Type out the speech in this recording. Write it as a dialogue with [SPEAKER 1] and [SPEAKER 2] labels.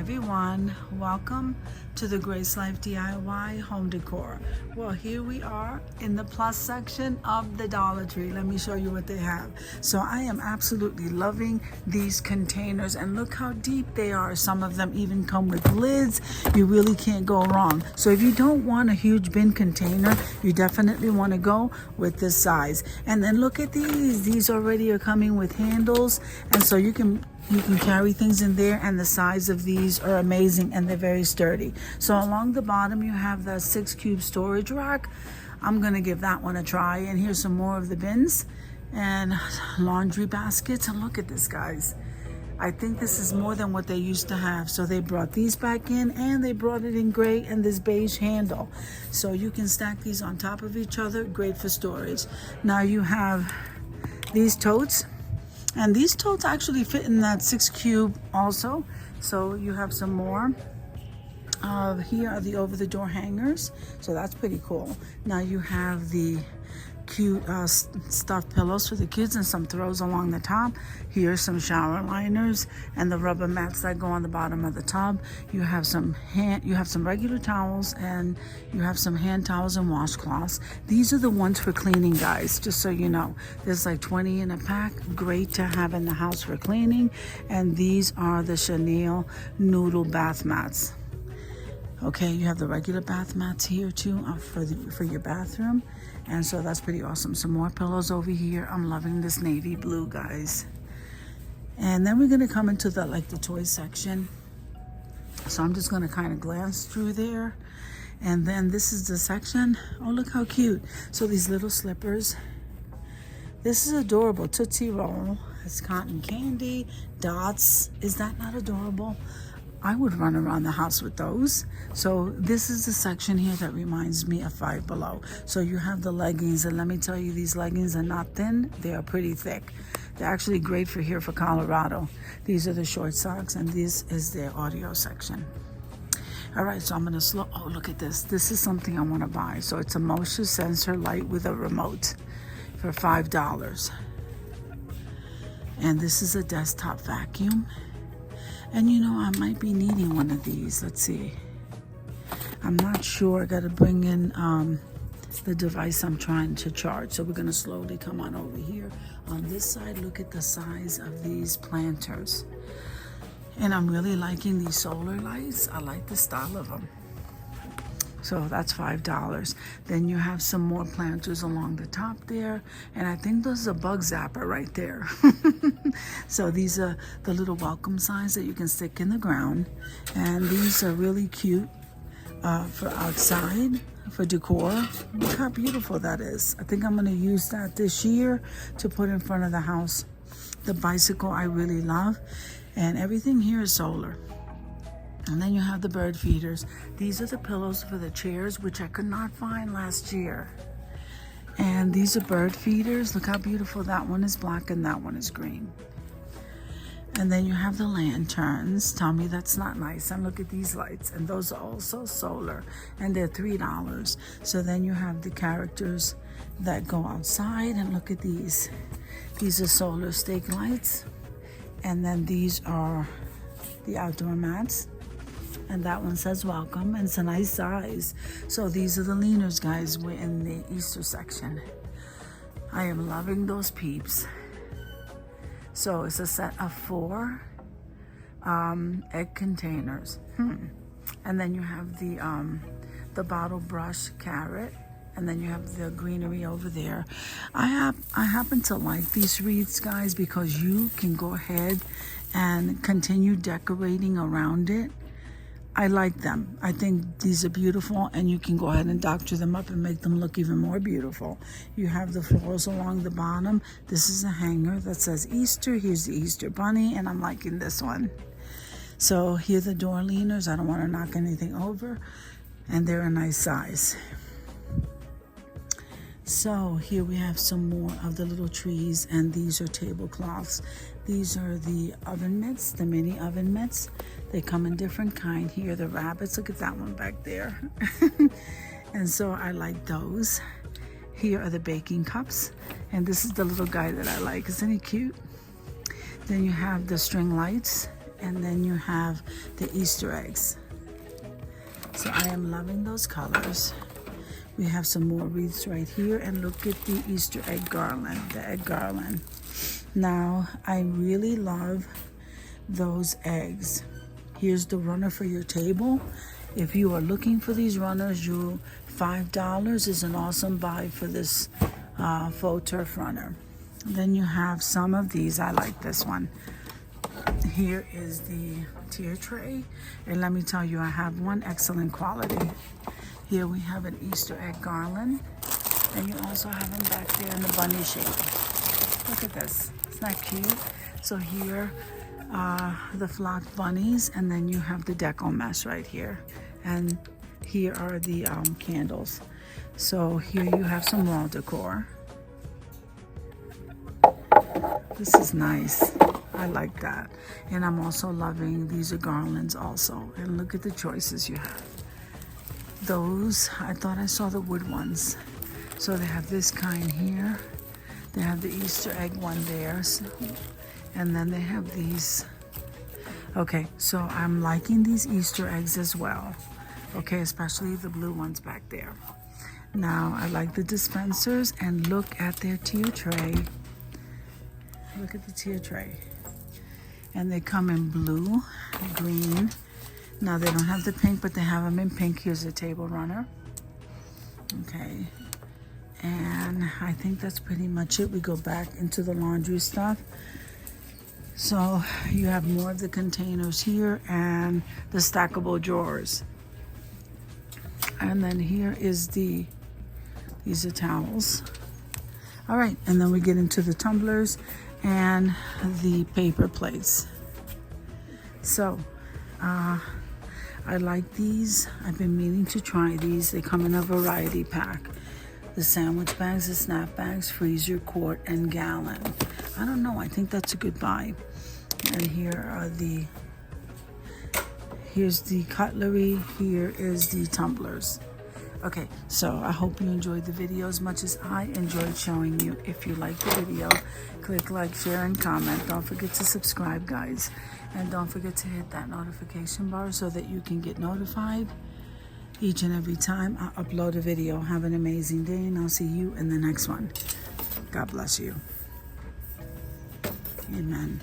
[SPEAKER 1] everyone, welcome to the Grace Life DIY home decor. Well, here we are in the plus section of the Dollar Tree. Let me show you what they have. So I am absolutely loving these containers, and look how deep they are. Some of them even come with lids. You really can't go wrong. So if you don't want a huge bin container, you definitely want to go with this size. And then look at these already are coming with handles, and so you can carry things in there, and the size of these are amazing and they're very sturdy. So along the bottom you have the 6-cube storage rack. I'm gonna give that one a try. And here's some more of the bins and laundry baskets. And look at this, guys. I think this is more than what they used to have. So they brought these back in, and they brought it in gray and this beige handle. So you can stack these on top of each other. Great for storage. Now you have these totes. And these totes actually fit in that 6-cube also. So you have some more. Here are the over-the-door hangers. So that's pretty cool. Now you have the cute stuffed pillows for the kids and some throws along the top. Here's some shower liners and the rubber mats that go on the bottom of the tub. You have some regular towels, and you have some hand towels and washcloths. These are the ones for cleaning, guys, just so you know. There's like 20 in a pack. Great to have in the house for cleaning. And these are the Chanel noodle bath mats. Okay, you have the regular bath mats here too for your bathroom. And so that's pretty awesome. Some more pillows over here. I'm loving this navy blue, guys. And then we're gonna come into the toy section. So I'm just gonna kind of glance through there. And then this is the section. Oh, look how cute. So these little slippers. This is adorable. Tootsie Roll. It's cotton candy. Dots. Is that not adorable? I would run around the house with those. So this is the section here that reminds me of Five Below. So you have the leggings, and let me tell you, these leggings are not thin. They are pretty thick. They're actually great for here for Colorado. These are the short socks, and this is their audio section. All right, so I'm gonna oh, look at this. This is something I wanna buy. So it's a motion sensor light with a remote for $5. And this is a desktop vacuum. And you know, I might be needing one of these. Let's see. I'm not sure. I got to bring in the device I'm trying to charge. So we're going to slowly come on over here. On this side, look at the size of these planters. And I'm really liking these solar lights. I like the style of them. So that's $5. Then you have some more planters along the top there. And I think this is a bug zapper right there. So these are the little welcome signs that you can stick in the ground. And these are really cute for outside, for decor. Look how beautiful that is. I think I'm going to use that this year to put in front of the house. The bicycle I really love. And everything here is solar. And then you have the bird feeders. These are the pillows for the chairs, which I could not find last year. And these are bird feeders. Look how beautiful. That one is black and that one is green. And then you have the lanterns. Tell me that's not nice. And look at these lights. And those are also solar. And they're $3. So then you have the characters that go outside. And look at these. These are solar stake lights. And then these are the outdoor mats. And that one says welcome, and it's a nice size. So these are the leaners, guys. We're in the Easter section. I am loving those peeps. So it's a set of 4 egg containers. And then you have the bottle brush carrot, and then you have the greenery over there. I happen to like these wreaths, guys, because you can go ahead and continue decorating around it. I like them. I think these are beautiful, and you can go ahead and doctor them up and make them look even more beautiful. You have the florals along the bottom. This is a hanger that says Easter. Here's the Easter bunny, and I'm liking this one. So here are the door leaners. I don't want to knock anything over, and they're a nice size. So here we have some more of the little trees, and these are tablecloths. These are the oven mitts, the mini oven mitts. They come in different kind. Here are the rabbits. Look at that one back there. And so I like those. Here are the baking cups. And this is the little guy that I like. Isn't he cute? Then you have the string lights. and then you have the Easter eggs. So I am loving those colors. We have some more wreaths right here, and look at the Easter egg garland, the egg garland. Now, I really love those eggs. Here's the runner for your table. If you are looking for these runners, $5 is an awesome buy for this faux turf runner. Then you have some of these. I like this one. Here is the tier tray, and let me tell you, I have one excellent quality. Here we have an Easter egg garland, and you also have them back there in the bunny shape. Look at this. Isn't that cute? So here the flock bunnies, and then you have the deco mesh right here, and here are the candles. So here you have some wall decor. This is nice. I like that. And I'm also loving these are garlands also, and look at the choices you have. Those, I thought I saw the wood ones. So they have this kind here. They have the Easter egg one there. So, and then they have these. Okay, so I'm liking these Easter eggs as well. Okay, especially the blue ones back there. Now, I like the dispensers, and look at their tier tray. Look at the tier tray. And they come in blue, green. Now, they don't have the pink, but they have them in pink. Here's a table runner. Okay. And I think that's pretty much it. We go back into the laundry stuff. So you have more of the containers here and the stackable drawers. And then here is these are towels. All right, and then we get into the tumblers and the paper plates. So I like these. I've been meaning to try these. They come in a variety pack. The sandwich bags, the snap bags, freezer, quart, and gallon. I don't know, I think that's a good buy. And here are here's the cutlery, here is the tumblers. Okay, so I hope you enjoyed the video as much as I enjoyed showing you. If you liked the video, click like, share, and comment. Don't forget to subscribe, guys. And don't forget to hit that notification bar so that you can get notified each and every time I upload a video. Have an amazing day, and I'll see you in the next one. God bless you. Amen.